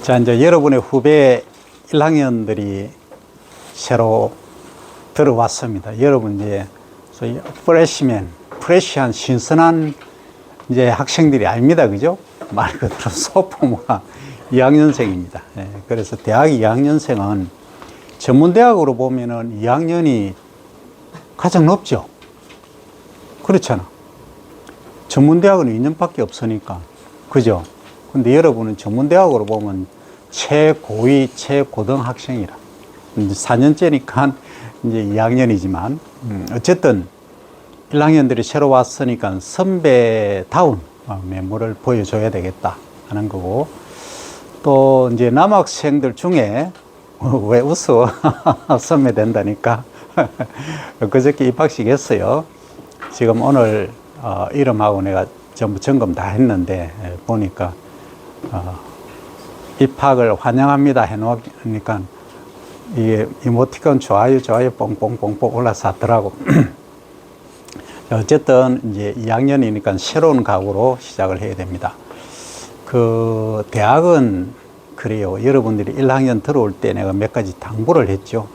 자, 이제 여러분의 후배 1학년들이 새로 들어왔습니다. 여러분 이제 소위 프레시한 신선한 이제 학생들이 아닙니다. 그죠? 말 그대로 소포무가 2학년생입니다. 예, 그래서 대학 2학년생은 전문대학으로 보면은 2학년이 가장 높죠. 그렇잖아. 전문대학은 2년밖에 없으니까. 그죠? 근데 여러분은 전문대학으로 보면 최고위, 최고등학생이라. 이제 4년째니까 이제 2학년이지만, 어쨌든 1학년들이 새로 왔으니까 선배다운 면모를 보여줘야 되겠다 하는 거고, 또 이제 남학생들 중에, 왜 웃어? 선배 된다니까. 그저께 입학식 했어요. 지금 오늘 이름하고 내가 전부 점검 다 했는데, 보니까 입학을 환영합니다 해놓으니까 이게 이모티콘 좋아요 뽕뽕뽕뽕 올라서더라고. 어쨌든 이제 2학년이니까 새로운 각오로 시작을 해야 됩니다. 그 대학은 그래요. 여러분들이 1학년 들어올 때 내가 몇 가지 당부를 했죠.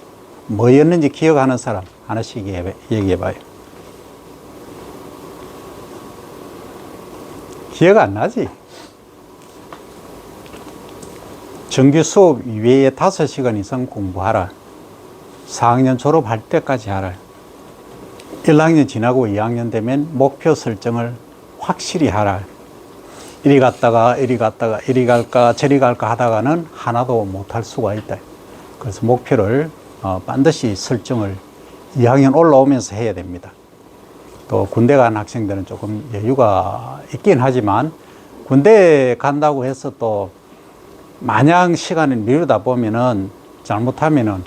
뭐였는지 기억하는 사람 하나씩 얘기해 봐요. 기억 안 나지? 정규 수업 외에 5시간 이상 공부하라. 4학년 졸업할 때까지 하라. 1학년 지나고 2학년 되면 목표 설정을 확실히 하라. 이리 갔다가 이리 갈까 저리 갈까 하다가는 하나도 못할 수가 있다. 그래서 목표를 반드시 설정을 2학년 올라오면서 해야 됩니다. 또 군대 간 학생들은 조금 여유가 있긴 하지만 군대 간다고 해서 또 마냥 시간을 미루다 보면은 잘못하면은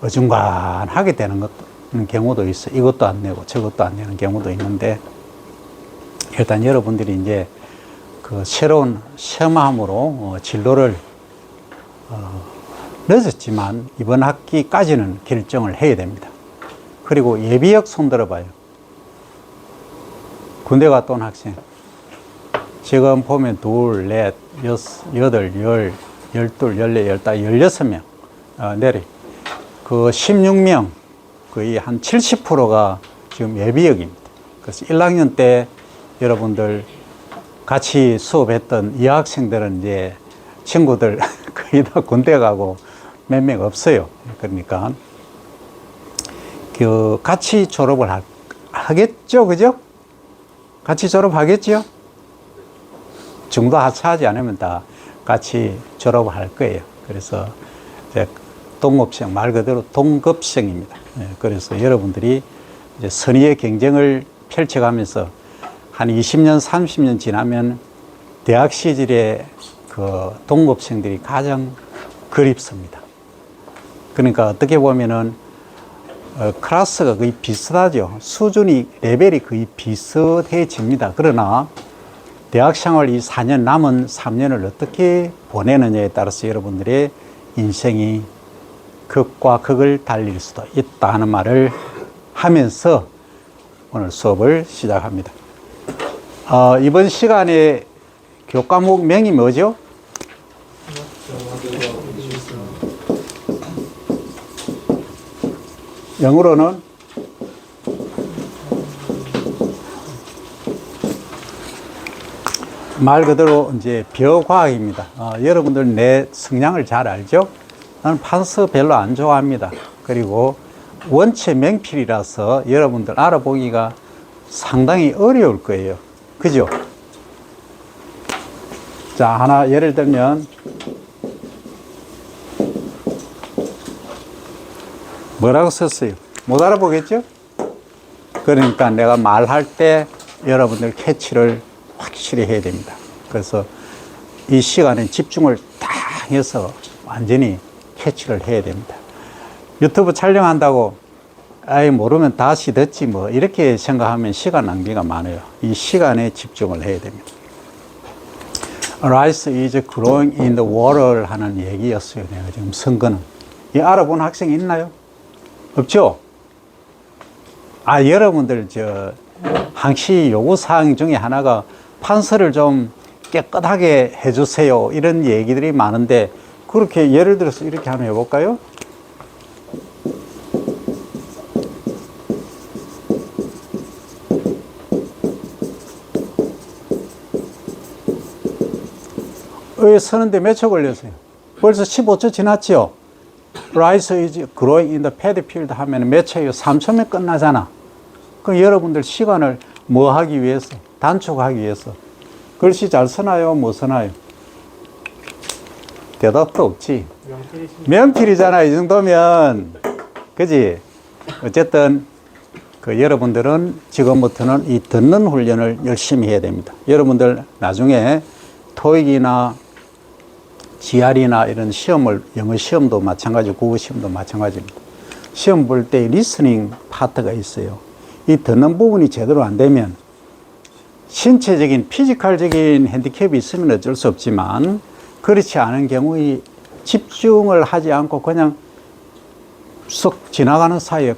어중간하게 되는 경우도 있어. 이것도 안 내고 저것도 안 내는 경우도 있는데, 일단 여러분들이 이제 그 새로운 시험함으로 진로를 늦었지만 이번 학기까지는 결정을 해야 됩니다. 그리고 예비역 손들어 봐요. 군대 갔다 온 학생. 지금 보면 2, 4, 6, 8, 10, 12, 14, 15, 16명 내리. 그 16명, 거의 한 70%가 지금 예비역입니다. 그래서 1학년 때 여러분들 같이 수업했던 여학생들은 이제 친구들 거의 다 군대 가고 몇 명 없어요. 그러니까 그 같이 졸업을 하겠죠, 그죠? 같이 졸업하겠죠? 중도 하차하지 않으면 다 같이 졸업을 할 거예요. 그래서 이제 동급생, 말 그대로 동급생입니다. 그래서 여러분들이 이제 선의의 경쟁을 펼쳐가면서 한 20년, 30년 지나면 대학 시절에 그 동급생들이 가장 그립습니다. 그러니까 어떻게 보면은 클래스가 거의 비슷하죠. 수준이, 레벨이 거의 비슷해집니다. 그러나 대학 생활 이 4년, 남은 3년을 어떻게 보내느냐에 따라서 여러분들의 인생이 극과 극을 달릴 수도 있다 하는 말을 하면서 오늘 수업을 시작합니다. 이번 시간에 교과목명이 뭐죠? 영어로는 말 그대로 이제 벼과학입니다. 여러분들 내 성향을 잘 알죠? 나는 판서 별로 안 좋아합니다. 그리고 원체 명필이라서 여러분들 알아보기가 상당히 어려울 거예요. 그죠? 자, 하나 예를 들면 뭐라고 썼어요? 못 알아보겠죠? 그러니까 내가 말할 때 여러분들 캐치를 확실히 해야 됩니다. 그래서 이 시간에 집중을 딱 해서 완전히 캐치를 해야 됩니다. 유튜브 촬영한다고 아이 모르면 다시 듣지 뭐 이렇게 생각하면 시간 낭비가 많아요. 이 시간에 집중을 해야 됩니다. Rice is growing in the water 하는 얘기였어요. 내가 지금 쓴 거는. 이 알아본 학생 있나요? 없죠? 여러분들 항시 요구사항 중에 하나가 판서를 좀 깨끗하게 해주세요. 이런 얘기들이 많은데 그렇게 예를 들어서 이렇게 한번 해볼까요? 서는데 몇 초 걸렸어요? 벌써 15초 지났죠? Rice is growing in the paddy field 하면 몇 초예요? 3초면 끝나잖아. 그럼 여러분들 시간을 뭐 하기 위해서? 단축하기 위해서. 글씨 잘 쓰나요? 못 쓰나요? 대답도 없지. 명필이잖아. 이 정도면. 그지? 어쨌든 여러분들은 지금부터는 이 듣는 훈련을 열심히 해야 됩니다. 여러분들 나중에 토익이나 GR이나 이런 시험을, 영어 시험도 마찬가지고 국어 시험도 마찬가지입니다. 시험 볼 때 리스닝 파트가 있어요. 이 듣는 부분이 제대로 안 되면 신체적인 피지컬적인 핸디캡이 있으면 어쩔 수 없지만 그렇지 않은 경우에 집중을 하지 않고 그냥 쏙 지나가는 사이에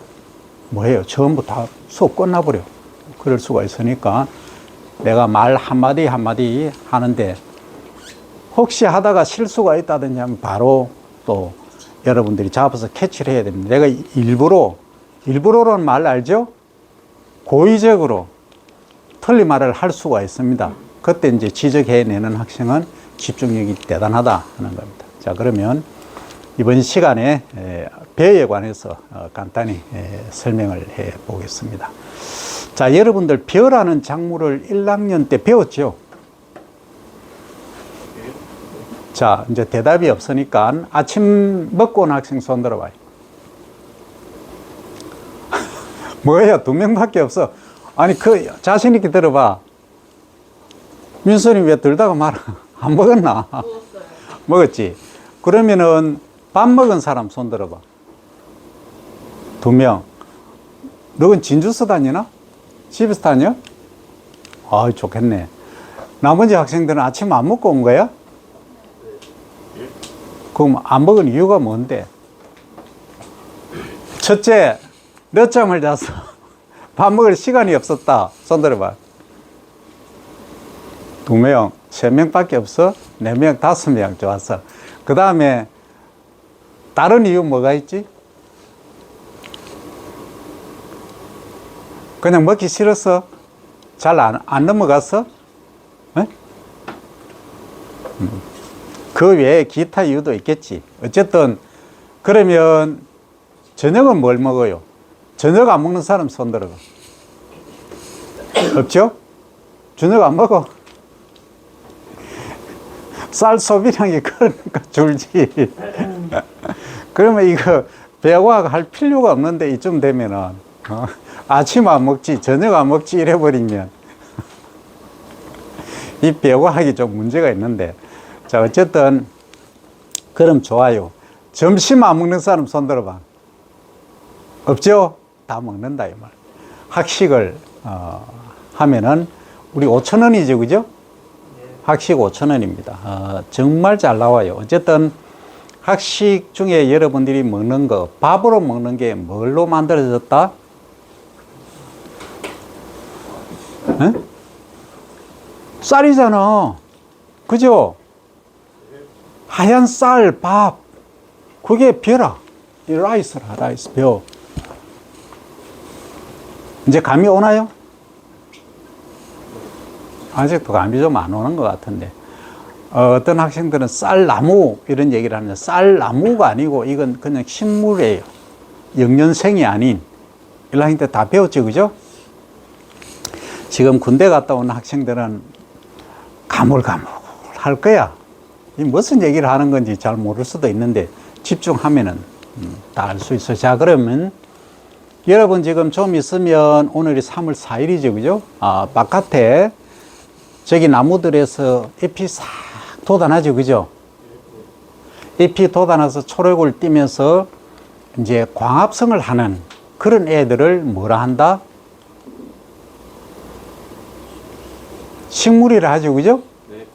뭐예요? 전부 다 수업 끝나버려. 그럴 수가 있으니까 내가 말 한마디 한마디 하는데 혹시 하다가 실수가 있다든지 하면 바로 또 여러분들이 잡아서 캐치를 해야 됩니다. 내가 일부러라는 말 알죠? 고의적으로 틀린 말을 할 수가 있습니다. 그때 이제 지적해내는 학생은 집중력이 대단하다 하는 겁니다. 자, 그러면 이번 시간에 배에 관해서 간단히 설명을 해 보겠습니다. 자, 여러분들 벼라는 작물을 1학년 때 배웠죠? 자, 이제 대답이 없으니까 아침 먹고 온 학생 손 들어봐요. 뭐야, 2명밖에 없어. 아니, 자신 있게 들어봐. 민선이 왜 들다가 말 안 먹었나? 먹었어요. 먹었지? 그러면은 밥 먹은 사람 손 들어봐. 2명. 너는 진주서 다니나? 집에서 다녀? 아, 좋겠네. 나머지 학생들은 아침 안 먹고 온 거야? 그럼 안 먹은 이유가 뭔데? 첫째, 늦잠을 자서 밥 먹을 시간이 없었다. 손 들어봐. 2명, 3명밖에 없어? 4명, 5명 좋았어. 그 다음에 다른 이유 뭐가 있지? 그냥 먹기 싫었어? 잘 안 넘어갔어? 네? 그 외에 기타 이유도 있겠지. 어쨌든 그러면 저녁은 뭘 먹어요? 저녁 안 먹는 사람 손 들어가. 없죠? 저녁 안 먹어. 쌀 소비량이 그러니까 줄지. 그러면 이거 배워할 필요가 없는데 이쯤 되면은 아침 안 먹지, 저녁 안 먹지 이래버리면 이 배워하기 좀 문제가 있는데. 자, 어쨌든 그럼 좋아요. 점심 안 먹는 사람 손 들어봐. 없죠? 다 먹는다 이 말. 학식을 하면은 우리 5,000원이죠, 그죠? 학식 5,000원입니다. 정말 잘 나와요. 어쨌든 학식 중에 여러분들이 먹는 거, 밥으로 먹는 게 뭘로 만들어졌다? 에? 쌀이잖아. 그죠? 하얀 쌀, 밥. 그게 벼라. 이 라이스라, 라이스, 벼. 이제 감이 오나요? 아직도 감이 좀 안 오는 것 같은데. 어떤 학생들은 쌀나무 이런 얘기를 하는데 쌀나무가 아니고 이건 그냥 식물이에요. 영년생이 아닌. 1학년 때 다 배웠죠, 그죠? 지금 군대 갔다 온 학생들은 가물가물 할 거야. 이 무슨 얘기를 하는 건지 잘 모를 수도 있는데 집중하면은 다 알 수 있어요. 자, 그러면 여러분 지금 좀 있으면 오늘이 3월 4일이죠, 그죠? 바깥에 저기 나무들에서 잎이 싹 돋아나죠, 그죠? 잎이 돋아나서 초록을 띠면서 이제 광합성을 하는 그런 애들을 뭐라 한다? 식물이라 하죠, 그죠? 네.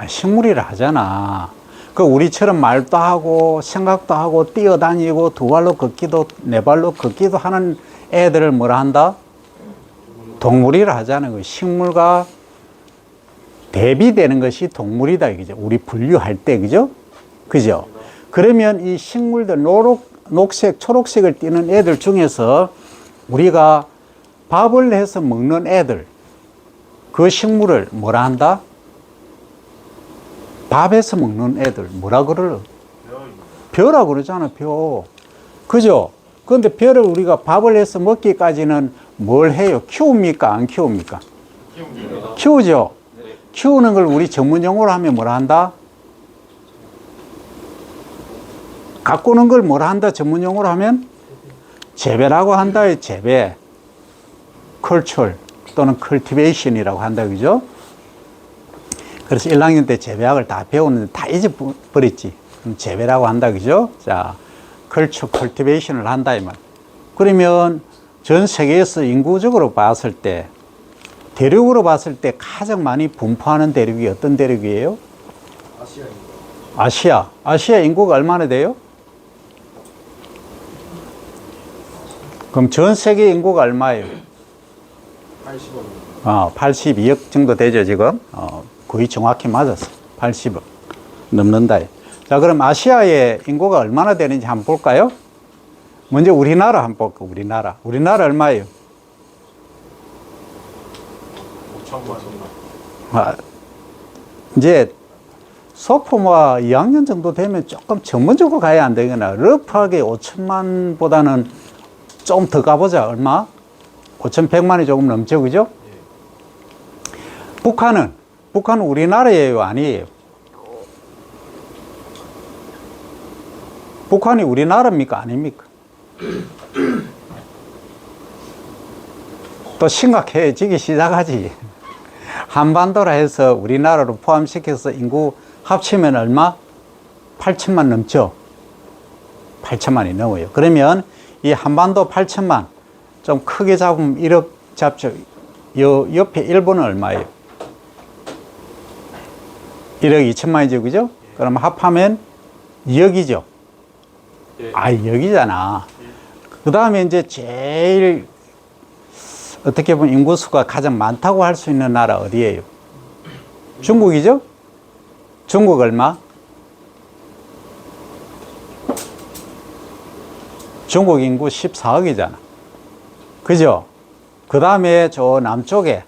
식물이라 하잖아. 그 우리처럼 말도 하고 생각도 하고 뛰어다니고 두 발로 걷기도 네 발로 걷기도 하는 애들을 뭐라 한다? 동물이라 하잖아요. 그 식물과 대비되는 것이 동물이다, 그죠? 우리 분류할 때, 그죠? 그죠? 그러면 이 식물들 녹색, 초록색을 띠는 애들 중에서 우리가 밥을 해서 먹는 애들, 그 식물을 뭐라 한다? 밥에서 먹는 애들 뭐라 그러러? 벼라 그러잖아, 벼. 그죠? 그런데 벼를 우리가 밥을 해서 먹기까지는 뭘 해요? 키웁니까? 안 키웁니까? 키우죠? 키우는 걸 우리 전문 용어로 하면 뭐라 한다? 가꾸는 걸 뭐라 한다? 전문 용어로 하면? 재배라고 한다, 재배. 컬처 또는 컬티베이션이라고 한다, 그죠? 그래서 1학년 때 재배학을 다 배우는데 다 잊어버렸지. 그럼 재배라고 한다, 그죠? 자, 컬처 컬티베이션을 한다, 이 말. 그러면 전 세계에서 인구적으로 봤을 때, 대륙으로 봤을 때 가장 많이 분포하는 대륙이 어떤 대륙이에요? 아시아. 아시아 인구가 얼마나 돼요? 그럼 전 세계 인구가 얼마예요? 80억. 82억 정도 되죠, 지금? 거의 정확히 맞았어. 80억. 넘는다. 자, 그럼 아시아의 인구가 얼마나 되는지 한번 볼까요? 먼저 우리나라 한번 볼까, 우리나라. 우리나라 얼마예요? 5천만. 이제 소프트웨어 2학년 정도 되면 조금 전문적으로 가야 안 되거나, 러프하게 5천만보다는 좀 더 가보자. 얼마? 5,100만이 조금 넘죠, 그죠? 북한은 우리나라예요, 아니에요? 북한이 우리나라입니까, 아닙니까? 또 심각해지기 시작하지. 한반도라 해서 우리나라로 포함시켜서 인구 합치면 얼마? 8천만 넘죠? 8천만이 넘어요. 그러면 이 한반도 8천만, 좀 크게 잡으면 1억 잡죠. 요 옆에 일본은 얼마예요? 1억 2천만이죠, 그죠? 그럼 합하면 2억이죠? 아, 2억이잖아. 그 다음에 이제 제일 어떻게 보면 인구수가 가장 많다고 할 수 있는 나라 어디예요? 중국이죠? 중국 얼마? 중국 인구 14억이잖아. 그죠? 그 다음에 저 남쪽에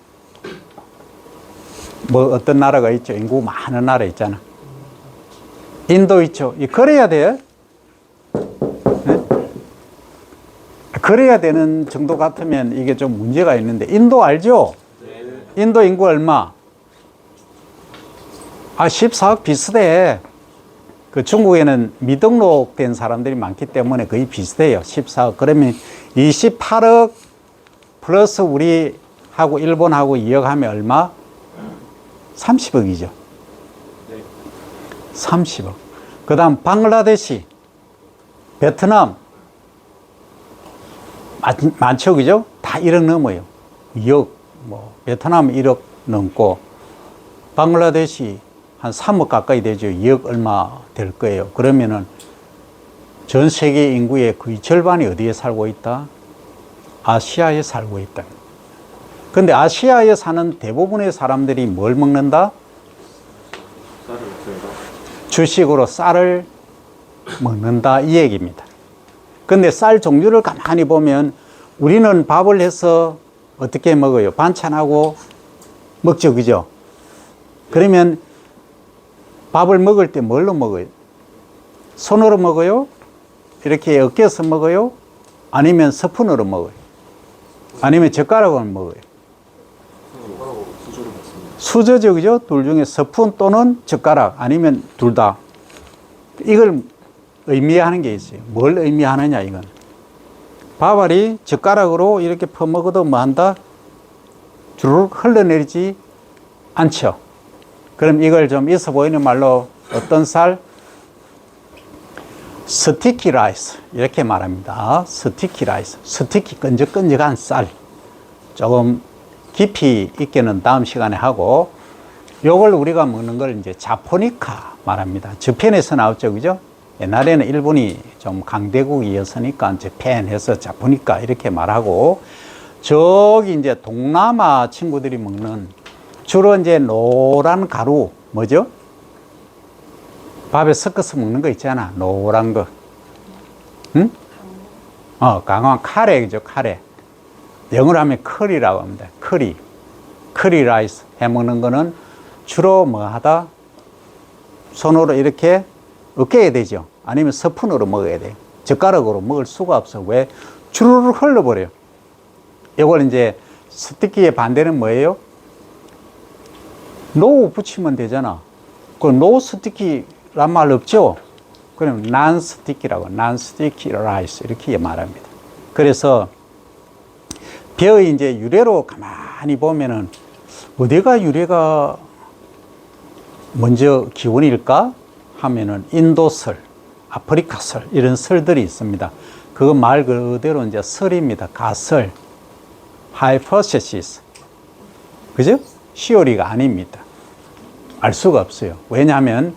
뭐 어떤 나라가 있죠? 인구 많은 나라 있잖아. 인도 있죠? 그래야 돼요? 네? 그래야 되는 정도 같으면 이게 좀 문제가 있는데, 인도 알죠? 네. 인도 인구 얼마? 14억 비슷해. 그 중국에는 미등록된 사람들이 많기 때문에 거의 비슷해요. 14억. 그러면 28억 플러스 우리하고 일본하고 2억 하면 얼마? 30억이죠. 네. 30억. 그 다음 방글라데시, 베트남 많죠, 그죠? 다 1억 넘어요. 2억, 뭐 베트남 1억 넘고, 방글라데시 한 3억 가까이 되죠. 2억 얼마 될 거예요. 그러면은 전 세계 인구의 거의 절반이 어디에 살고 있다? 아시아에 살고 있다. 근데 아시아에 사는 대부분의 사람들이 뭘 먹는다? 주식으로 쌀을 먹는다, 이 얘기입니다. 근데 쌀 종류를 가만히 보면 우리는 밥을 해서 어떻게 먹어요? 반찬하고 먹죠, 그죠? 그러면 밥을 먹을 때 뭘로 먹어요? 손으로 먹어요? 이렇게 엮여서 먹어요? 아니면 스푼으로 먹어요? 아니면 젓가락으로 먹어요? 수저죠, 그죠? 둘 중에 스푼 또는 젓가락, 아니면 둘 다. 이걸 의미하는 게 있어요. 뭘 의미하느냐, 이건. 밥알이 젓가락으로 이렇게 퍼먹어도 뭐 한다? 주르륵 흘러내리지 않죠. 그럼 이걸 좀 있어 보이는 말로 어떤 쌀? 스티키 라이스. 이렇게 말합니다. 스티키 라이스. 스티키 끈적끈적한 쌀. 조금 깊이 있게는 다음 시간에 하고, 요걸 우리가 먹는 걸 이제 자포니카 말합니다. 저편에서 나왔죠, 그죠? 옛날에는 일본이 좀 강대국이었으니까 저편 해서 자포니카 이렇게 말하고, 저기 이제 동남아 친구들이 먹는 주로 이제 노란 가루, 뭐죠? 밥에 섞어서 먹는 거 있잖아. 노란 거. 응? 강황 카레죠, 카레. 영어로 하면 커리라고 합니다. 커리 라이스 해 먹는 거는 주로 뭐 하다? 손으로 이렇게 으깨야 되죠. 아니면 스푼으로 먹어야 돼요. 젓가락으로 먹을 수가 없어. 왜? 주르르 흘러버려요. 이걸 이제 스티키의 반대는 뭐예요? 노 붙이면 되잖아. 그 노 스티키란 말 없죠? 그럼 난 스티키라고, 난 스티키 라이스 이렇게 말합니다. 그래서 벼의 이제 유래로 가만히 보면은 어디가 유래가 먼저 기원일까 하면은 인도설, 아프리카설 이런 설들이 있습니다. 그거 말 그대로 이제 설입니다. 가설, 하이포테시스, 그죠? 시오리가 아닙니다. 알 수가 없어요. 왜냐하면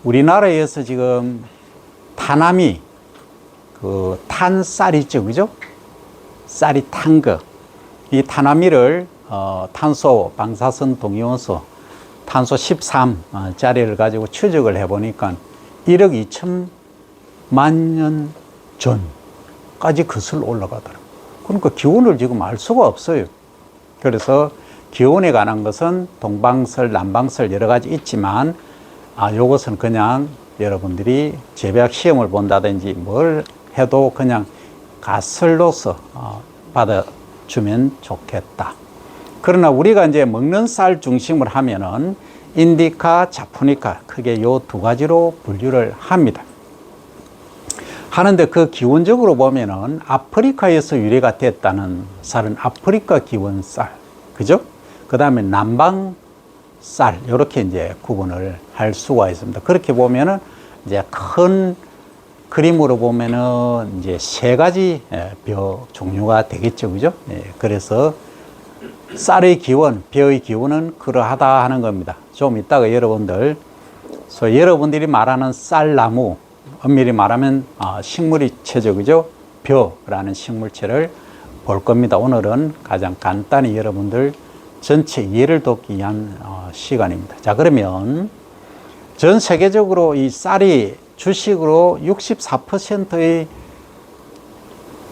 우리나라에서 지금 타나미, 그 탄쌀 있죠, 그죠? 쌀이 탄 거. 이 타나미를 탄소, 방사선 동위원소, 탄소 13짜리를 가지고 추적을 해보니까 1억 2천만 년 전까지 거슬러 올라가더라고요. 그러니까 기온을 지금 알 수가 없어요. 그래서 기온에 관한 것은 동방설, 남방설 여러 가지 있지만 요것은 그냥 여러분들이 재배학 시험을 본다든지 뭘 해도 그냥 가설로서 받아주면 좋겠다. 그러나 우리가 이제 먹는 쌀 중심을 하면은 인디카, 자푸니카 크게 요 두 가지로 분류를 합니다. 하는데 그 기원적으로 보면은 아프리카에서 유래가 됐다는 쌀은 아프리카 기원 쌀, 그죠? 그 다음에 남방 쌀, 이렇게 이제 구분을 할 수가 있습니다. 그렇게 보면은 이제 큰 그림으로 보면은 이제 세 가지 벼 종류가 되겠죠, 그죠? 그래서 쌀의 기원, 벼의 기원은 그러하다 하는 겁니다. 좀 이따가 여러분들이 말하는 쌀나무, 엄밀히 말하면 식물이체죠, 그죠? 벼라는 식물체를 볼 겁니다. 오늘은 가장 간단히 여러분들 전체 이해를 돕기 위한 시간입니다. 자, 그러면 전 세계적으로 이 쌀이 주식으로 64%의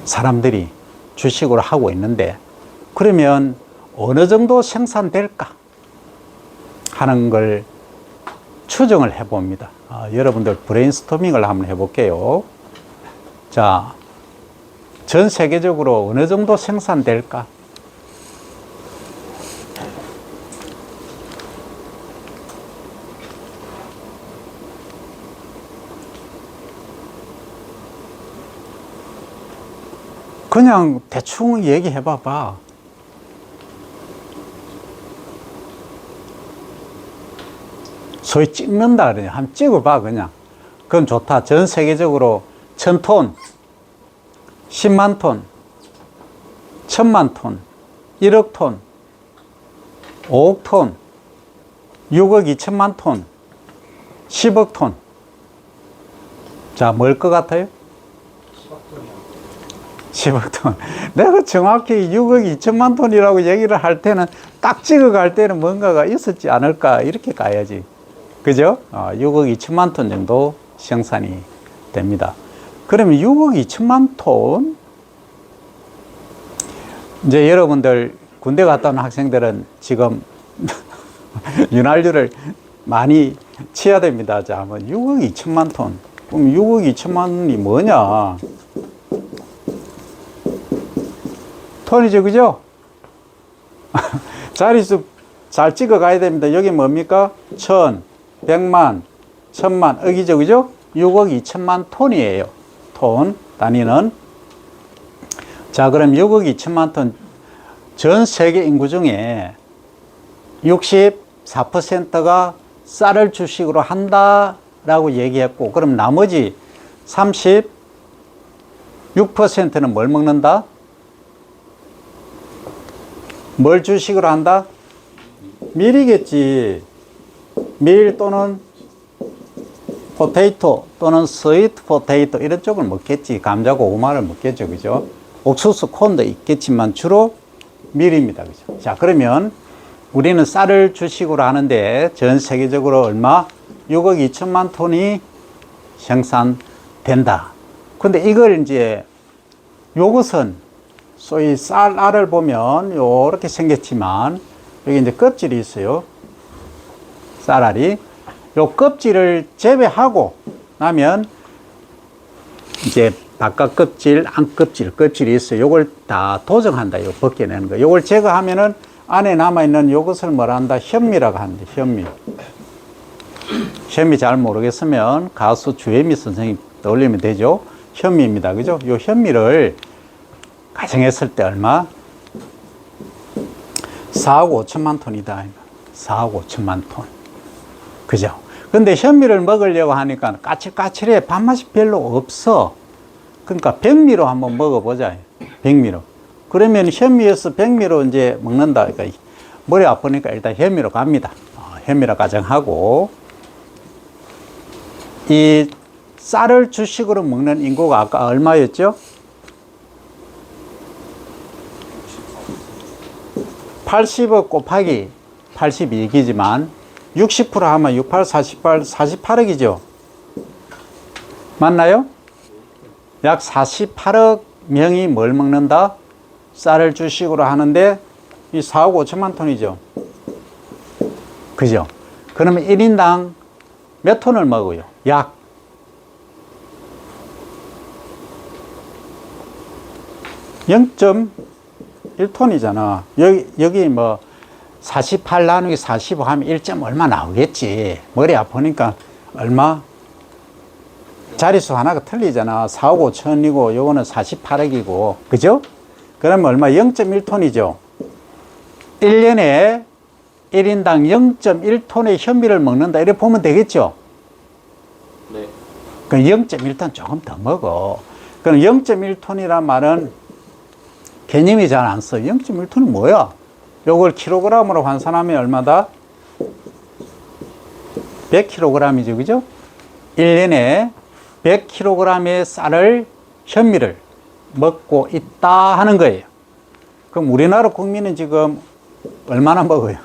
사람들이 주식으로 하고 있는데, 그러면 어느 정도 생산될까 하는 걸 추정을 해봅니다. 여러분들 브레인스토밍을 한번 해볼게요. 자, 전 세계적으로 어느 정도 생산될까? 그냥 대충 얘기해 봐봐. 소위 찍는다 그러냐. 한번 찍어봐, 그냥. 그건 좋다. 전 세계적으로 1000톤, 10만 톤, 1000만 톤, 1억 톤, 5억 톤, 6억 2천만 톤, 10억 톤. 자, 뭘 것 같아요? 10억 톤. 내가 정확히 6억 2천만 톤이라고 얘기를 할 때는 딱 찍어갈 때는 뭔가가 있었지 않을까 이렇게 가야지. 그죠? 6억 2천만 톤 정도 생산이 됩니다. 그러면 6억 2천만 톤? 이제 여러분들 군대 갔다 온 학생들은 지금 윤활유를 많이 치야 됩니다. 자, 뭐 6억 2천만 톤. 그럼 6억 2천만이 뭐냐? 톤이죠, 그죠? 자릿수 잘 찍어 가야 됩니다. 여기 뭡니까? 1000, 100만, 1000만, 억이죠, 그죠? 6억 2천만 톤이에요. 톤, 단위는. 자, 그럼 6억 2천만 톤, 전 세계 인구 중에 64%가 쌀을 주식으로 한다라고 얘기했고, 그럼 나머지 36%는 뭘 먹는다? 뭘 주식으로 한다? 밀이겠지. 밀 또는 포테이토 또는 스위트 포테이토 이런 쪽을 먹겠지. 감자, 고구마를 먹겠죠, 그죠? 옥수수, 콘도 있겠지만 주로 밀입니다, 그죠? 자, 그러면 우리는 쌀을 주식으로 하는데 전 세계적으로 얼마? 6억 2천만 톤이 생산된다. 근데 이걸 이제 요것은 소위 쌀알을 보면 요렇게 생겼지만 여기 이제 껍질이 있어요. 쌀알이. 요 껍질을 재배하고 나면 이제 바깥 껍질, 안 껍질이 있어요. 요걸 다 도정한다. 요 벗겨내는 거. 요걸 제거하면은 안에 남아있는 요것을 뭐라 한다? 현미라고 하는데, 현미. 현미 잘 모르겠으면 가수 주혜미 선생님 떠올리면 되죠. 현미입니다. 그죠? 요 현미를 가정했을 때 얼마? 4억 5천만 톤이다. 4억 5천만 톤. 그죠? 근데 현미를 먹으려고 하니까 까칠까칠해. 밥맛이 별로 없어. 그러니까 백미로 한번 먹어보자. 백미로. 그러면 현미에서 백미로 이제 먹는다. 그러니까 머리 아프니까 일단 현미로 갑니다. 현미로 가정하고, 이 쌀을 주식으로 먹는 인구가 아까 얼마였죠? 80억 곱하기 82기지만 60% 하면 68, 48, 48억이죠. 맞나요? 약 48억 명이 뭘 먹는다? 쌀을 주식으로 하는데 이 4억 5천만 톤이죠. 그죠? 그러면 1인당 몇 톤을 먹어요? 약 0.1톤이잖아. 여기 뭐 48 나누기 45 하면 1점 얼마 나오겠지. 머리 아프니까 얼마? 자릿수 하나가 틀리잖아. 4억 5천이고 요거는 48억이고. 그죠? 그러면 얼마? 0.1톤이죠. 1년에 1인당 0.1톤의 현미를 먹는다. 이렇게 보면 되겠죠? 네. 그럼 0.1톤 조금 더 먹어. 그럼 0.1톤이란 말은 개념이 잘 안 써. 0.1톤은 뭐야? 요걸 킬로그램으로 환산하면 얼마다? 100kg이죠. 그죠? 1년에 100kg의 쌀을, 현미를 먹고 있다 하는 거예요. 그럼 우리나라 국민은 지금 얼마나 먹어요?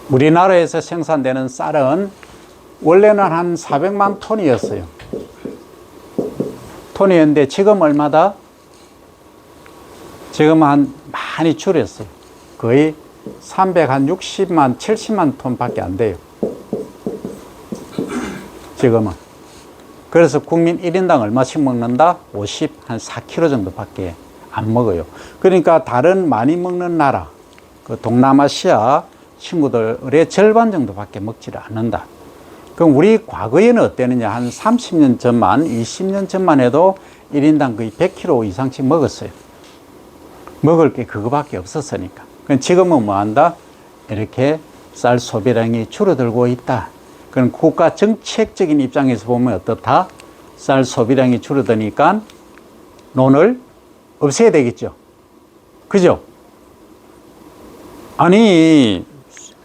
우리나라에서 생산되는 쌀은 원래는 한 400만 톤이었어요. 톤이었는데 지금 얼마다? 지금 한 많이 줄였어요. 거의 360만, 70만 톤 밖에 안 돼요. 지금은. 그래서 국민 1인당 얼마씩 먹는다? 50, 한 4kg 정도 밖에 안 먹어요. 그러니까 다른 많이 먹는 나라, 그 동남아시아 친구들의 절반 정도밖에 먹지를 않는다. 그럼 우리 과거에는 어땠느냐? 한 30년 전만, 20년 전만 해도 1인당 거의 100kg 이상씩 먹었어요. 먹을 게 그거밖에 없었으니까. 그럼 지금은 뭐 한다? 이렇게 쌀 소비량이 줄어들고 있다. 그럼 국가 정책적인 입장에서 보면 어떻다? 쌀 소비량이 줄어드니까 논을 없애야 되겠죠. 그죠? 아니,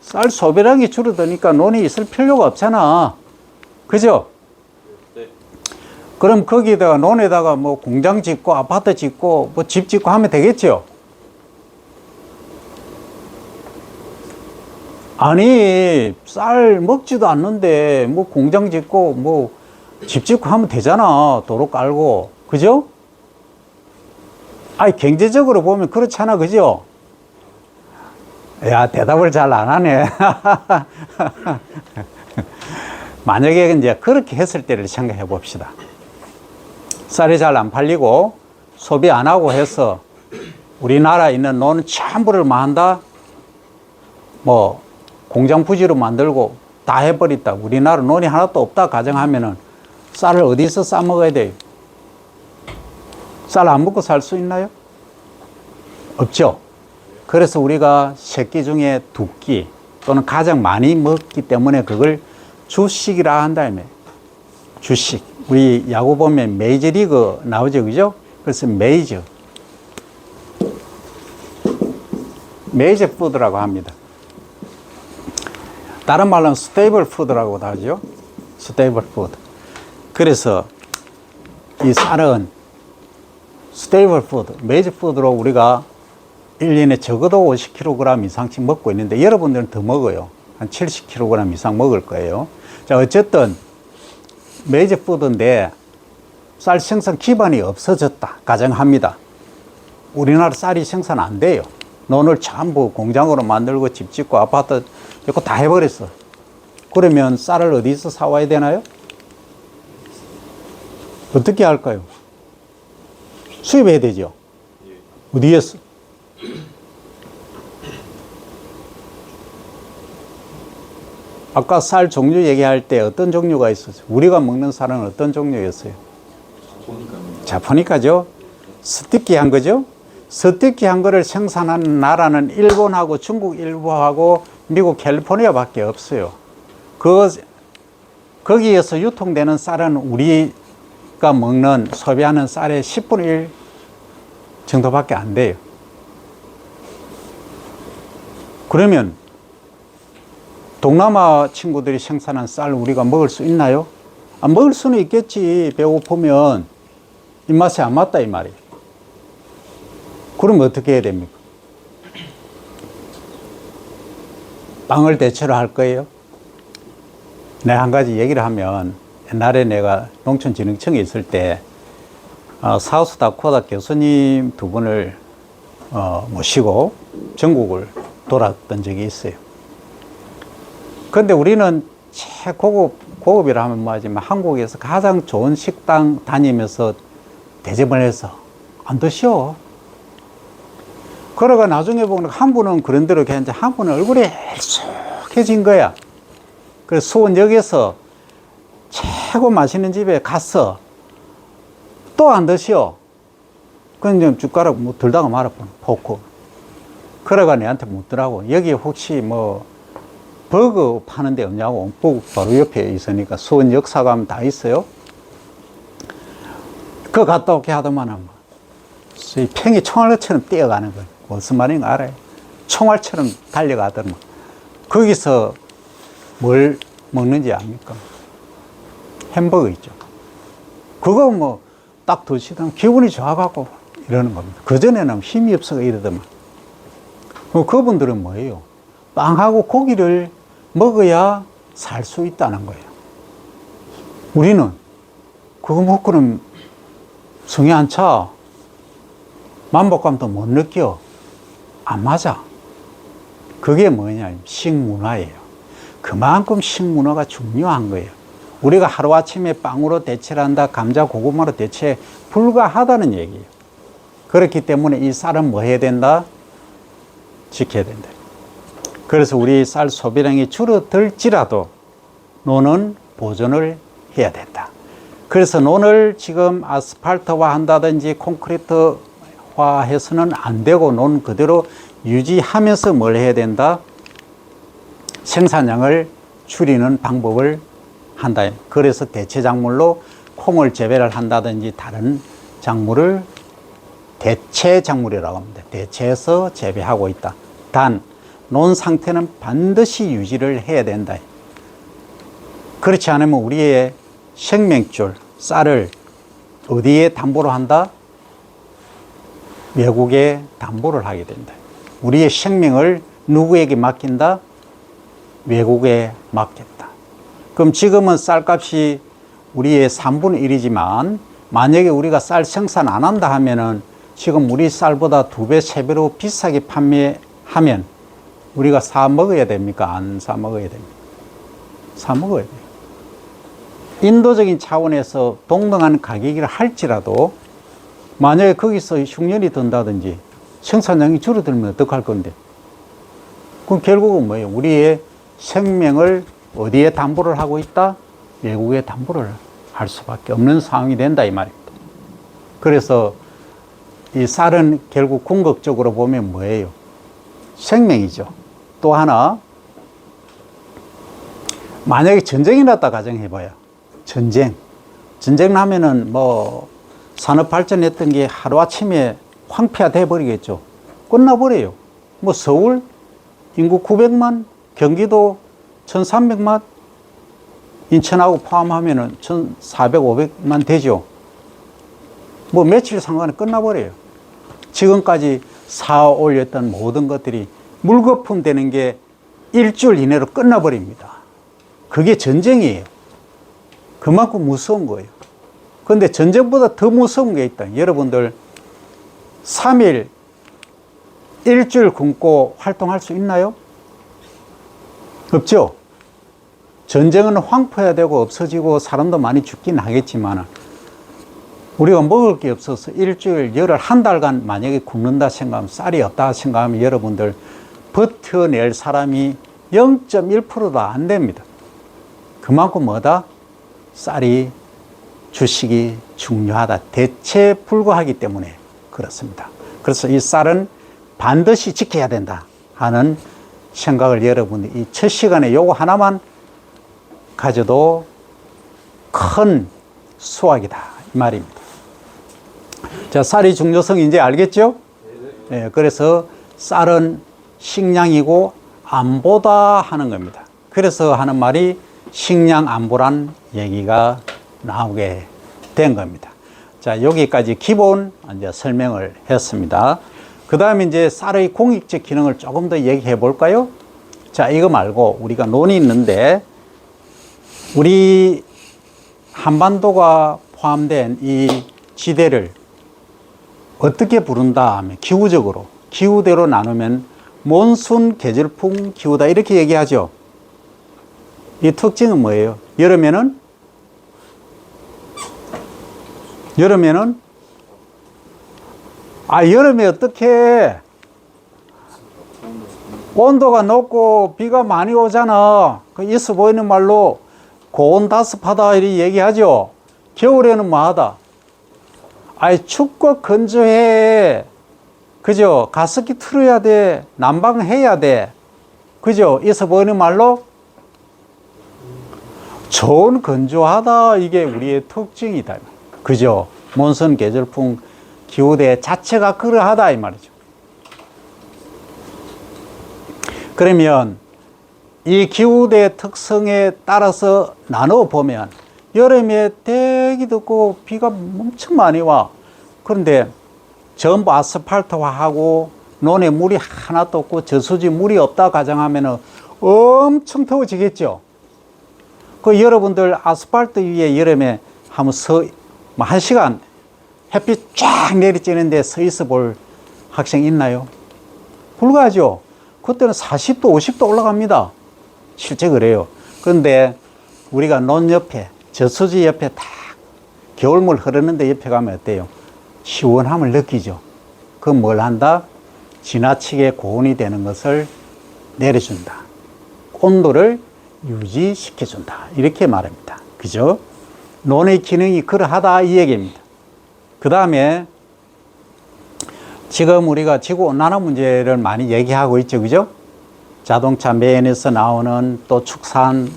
쌀 소비량이 줄어드니까 논이 있을 필요가 없잖아. 그죠? 네. 그럼 거기다가 논에다가 뭐 공장 짓고 아파트 짓고 뭐 집 짓고 하면 되겠죠? 아니, 쌀 먹지도 않는데 뭐 공장 짓고 뭐 집 짓고 하면 되잖아. 도로 깔고. 그죠? 아니, 경제적으로 보면 그렇잖아. 그죠? 야, 대답을 잘 안 하네. 만약에 이제 그렇게 했을 때를 생각해 봅시다. 쌀이 잘 안 팔리고 소비 안 하고 해서 우리나라에 있는 논 전부를 뭐 한다? 뭐 공장 부지로 만들고 다 해버렸다. 우리나라 논이 하나도 없다 가정하면은 쌀을 어디서 싸 먹어야 돼요? 쌀 안 먹고 살 수 있나요? 없죠. 그래서 우리가 새끼 중에 두 끼 또는 가장 많이 먹기 때문에 그걸 주식이라 한다. 주식. 우리 야구 보면 메이저리그 나오죠. 그죠? 그래서 메이저 푸드라고 합니다. 다른 말로는 스테이블 푸드라고도 하죠. 스테이블 푸드. 그래서 이 쌀은 스테이블 푸드, 메이저 푸드로 우리가 1년에 적어도 50kg 이상씩 먹고 있는데 여러분들은 더 먹어요. 한 70kg 이상 먹을 거예요. 자, 어쨌든 메이저푸드인데 쌀 생산 기반이 없어졌다 가정합니다. 우리나라 쌀이 생산 안 돼요. 논을 전부 공장으로 만들고 집 짓고 아파트 짓고 다 해버렸어. 그러면 쌀을 어디서 사와야 되나요? 어떻게 할까요? 수입해야 되죠. 어디에서? 아까 쌀 종류 얘기할 때 어떤 종류가 있었어요? 우리가 먹는 쌀은 어떤 종류였어요? 자포니카죠. 스티키한 거죠. 스티키한 거를 생산하는 나라는 일본하고 중국 일부하고 미국 캘리포니아밖에 없어요. 거기에서 유통되는 쌀은 우리가 먹는 소비하는 쌀의 10분의 1 정도밖에 안 돼요. 그러면 동남아 친구들이 생산한 쌀 우리가 먹을 수 있나요? 먹을 수는 있겠지. 배고프면 입맛에 안 맞다 이 말이에요. 그럼 어떻게 해야 됩니까? 빵을 대체로 할 거예요? 내가 한 가지 얘기를 하면 옛날에 내가 농촌진흥청에 있을 때 사우스다코타 교수님 두 분을 모시고 전국을 돌았던 적이 있어요. 근데 우리는 최고급이라 하면 뭐하지만 한국에서 가장 좋은 식당 다니면서 대접을 해서 안 드셔. 그러가 나중에 보면 한 분은 그런 대로 괜찮은데 한 분은 얼굴이 일숙해진 거야. 그래서 수원역에서 최고 맛있는 집에 갔어. 또 안 드셔. 그냥 숟가락 뭐 들다가 말아보는 포크. 그러가 내한테 묻더라고. 여기 혹시 뭐 버거 파는 데 없냐고. 바로 옆에 있으니까 수원 역사 가면 다 있어요. 그거 갔다 오게 하더만은 팽이 총알처럼 뛰어가는 거예요. 무슨 말인가 알아요? 총알처럼 달려가더만. 거기서 뭘 먹는지 압니까? 햄버거 있죠. 그거 뭐 딱 드시면 기분이 좋아가고 이러는 겁니다. 그전에는 힘이 없어서 이러더만. 그분들은 뭐예요? 빵하고 고기를 먹어야 살 수 있다는 거예요. 우리는 그거 먹고는 성이 안 차. 만복감도 못 느껴. 안 맞아. 그게 뭐냐? 식문화예요. 그만큼 식문화가 중요한 거예요. 우리가 하루아침에 빵으로 대체를 한다, 감자, 고구마로 대체 불가하다는 얘기예요. 그렇기 때문에 이 쌀은 뭐 해야 된다? 지켜야 된다. 그래서 우리 쌀 소비량이 줄어들지라도 논은 보존을 해야 된다. 그래서 논을 지금 아스팔트화 한다든지 콘크리트화 해서는 안 되고 논 그대로 유지하면서 뭘 해야 된다? 생산량을 줄이는 방법을 한다. 그래서 대체 작물로 콩을 재배를 한다든지 다른 작물을 대체 작물이라고 합니다. 대체해서 재배하고 있다. 단, 논 상태는 반드시 유지를 해야 된다. 그렇지 않으면 우리의 생명줄, 쌀을 어디에 담보로 한다? 외국에 담보를 하게 된다. 우리의 생명을 누구에게 맡긴다? 외국에 맡겼다. 그럼 지금은 쌀값이 우리의 3분의 1이지만 만약에 우리가 쌀 생산 안 한다 하면은 지금 우리 쌀보다 2배, 3배로 비싸게 판매하면 우리가 사 먹어야 됩니까? 안 사 먹어야 됩니까? 사 먹어야 돼요. 인도적인 차원에서 동등한 가격이라 할지라도 만약에 거기서 흉년이 든다든지 생산량이 줄어들면 어떡할 건데? 그럼 결국은 뭐예요? 우리의 생명을 어디에 담보를 하고 있다? 외국에 담보를 할 수밖에 없는 상황이 된다 이 말입니다. 그래서 이 쌀은 결국 궁극적으로 보면 뭐예요? 생명이죠. 또 하나, 만약에 전쟁이 났다 가정해봐요. 전쟁 하면은 뭐 산업 발전했던 게 하루아침에 황폐화돼 버리겠죠. 끝나버려요. 뭐 서울 인구 900만, 경기도 1300만, 인천하고 포함하면은 1400, 500만 되죠. 뭐 며칠 상관에 끝나버려요. 지금까지 쌓아 올렸던 모든 것들이 물거품 되는 게 일주일 이내로 끝나버립니다. 그게 전쟁이에요. 그만큼 무서운 거예요. 그런데 전쟁보다 더 무서운 게 있다. 여러분들 3일, 일주일 굶고 활동할 수 있나요? 없죠? 전쟁은 황폐해야 되고 없어지고 사람도 많이 죽긴 하겠지만 우리가 먹을 게 없어서 일주일, 열흘, 한 달간 만약에 굶는다 생각하면 쌀이 없다 생각하면 여러분들 버텨낼 사람이 0.1%도 안 됩니다. 그만큼 뭐다? 쌀이 주식이 중요하다. 대체 불구하기 때문에 그렇습니다. 그래서 이 쌀은 반드시 지켜야 된다 하는 생각을 여러분이 이 첫 시간에 요거 하나만 가져도 큰 수확이다 이 말입니다. 자, 쌀의 중요성 이제 알겠죠? 네, 그래서 쌀은 식량이고 안보다 하는 겁니다. 그래서 하는 말이 식량 안보란 얘기가 나오게 된 겁니다. 자, 여기까지 기본 이제 설명을 했습니다. 그 다음에 이제 쌀의 공익적 기능을 조금 더 얘기해 볼까요? 자, 이거 말고 우리가 논이 있는데 우리 한반도가 포함된 이 지대를 어떻게 부른다 하면 기후적으로, 기후대로 나누면 몬순, 계절풍, 기후다 이렇게 얘기하죠. 이 특징은 뭐예요? 여름에는 여름에 어떻게 온도가 높고 비가 많이 오잖아. 그 있어 보이는 말로 고온다습하다 이렇게 얘기하죠. 겨울에는 뭐하다? 춥고 건조해. 그죠? 가습기 틀어야 돼. 난방해야 돼. 그죠? 있어 보이는 말로 좋은 건조하다. 이게 우리의 특징이다. 그죠? 몬순, 계절풍, 기후대 자체가 그러하다 이 말이죠. 그러면 이 기후대 특성에 따라서 나눠 보면 여름에 되게 덥고 비가 엄청 많이 와. 그런데 전부 아스팔트화하고 논에 물이 하나도 없고 저수지 물이 없다 가정하면 엄청 더워지겠죠. 그 여러분들 아스팔트 위에 여름에 한번 한 시간 햇빛 쫙 내리쬐는데 서 있어 볼 학생 있나요? 불가하죠. 그때는 40도, 50도 올라갑니다. 실제 그래요. 그런데 우리가 논 옆에, 저수지 옆에 딱 겨울물 흐르는데 옆에 가면 어때요? 시원함을 느끼죠. 그건 뭘 한다? 지나치게 고온이 되는 것을 내려준다. 온도를 유지시켜준다. 이렇게 말합니다. 그죠? 논의 기능이 그러하다 이 얘기입니다. 그 다음에 지금 우리가 지구온난화 문제를 많이 얘기하고 있죠. 그죠? 자동차 매연에서 나오는 또 축산,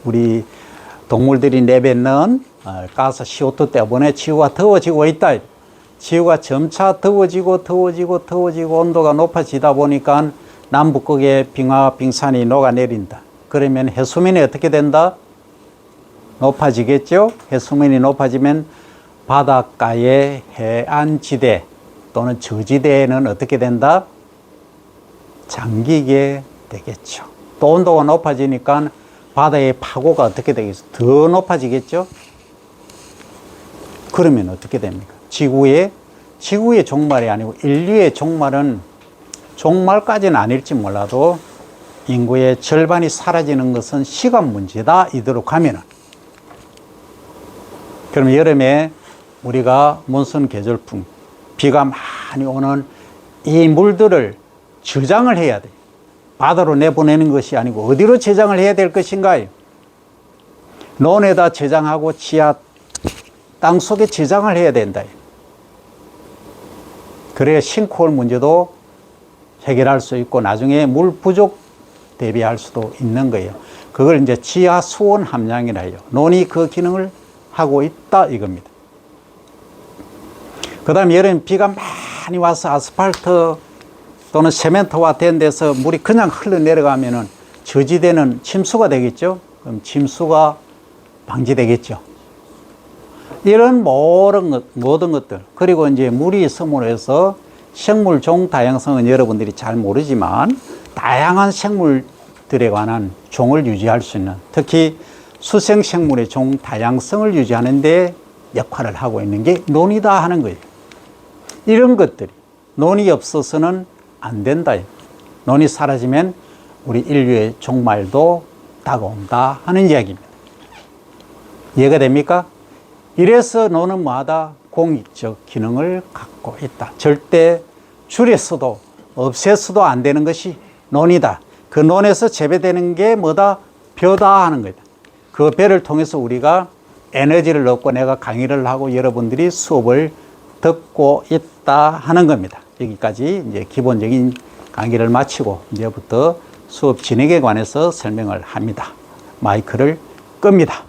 우리 동물들이 내뱉는 가스 CO2 때문에 지구가 더워지고 있다. 지구가 점차 더워지고 온도가 높아지다 보니까 남북극의 빙하, 빙산이 녹아내린다. 그러면 해수면이 어떻게 된다? 높아지겠죠? 해수면이 높아지면 바닷가의 해안지대 또는 저지대에는 어떻게 된다? 잠기게 되겠죠. 또 온도가 높아지니까 바다의 파고가 어떻게 되겠어? 더 높아지겠죠? 그러면 어떻게 됩니까? 지구의 종말이 아니고 인류의 종말은 종말까지는 아닐지 몰라도 인구의 절반이 사라지는 것은 시간 문제다. 이대로 가면은. 그러면 여름에 우리가 몬순 계절풍, 비가 많이 오는 이 물들을 저장을 해야 돼요. 바다로 내보내는 것이 아니고 어디로 저장을 해야 될 것인가요? 논에다 저장하고 지하 땅 속에 저장을 해야 된다. 그래야 싱크홀 문제도 해결할 수 있고 나중에 물 부족 대비할 수도 있는 거예요. 그걸 이제 지하 수온 함량이라 해요. 논이 그 기능을 하고 있다 이겁니다. 그 다음에 여름 비가 많이 와서 아스팔트 또는 세멘트화 된 데서 물이 그냥 흘러내려가면은 저지대는 침수가 되겠죠. 그럼 침수가 방지되겠죠. 이런 모든 것들, 그리고 이제 물이 있음으로 해서 생물 종 다양성은 여러분들이 잘 모르지만 다양한 생물들에 관한 종을 유지할 수 있는, 특히 수생생물의 종 다양성을 유지하는 데 역할을 하고 있는 게 논이다 하는 거예요. 이런 것들이 논이 없어서는 안 된다. 논이 사라지면 우리 인류의 종말도 다가온다 하는 이야기입니다. 이해가 됩니까? 이래서 논은 뭐하다? 공익적 기능을 갖고 있다. 절대 줄였어도 없애서도 안 되는 것이 논이다. 그 논에서 재배되는 게 뭐다? 벼다 하는 거다. 그 벼를 통해서 우리가 에너지를 얻고 내가 강의를 하고 여러분들이 수업을 듣고 있다 하는 겁니다. 여기까지 이제 기본적인 강의를 마치고 이제부터 수업 진행에 관해서 설명을 합니다. 마이크를 끕니다.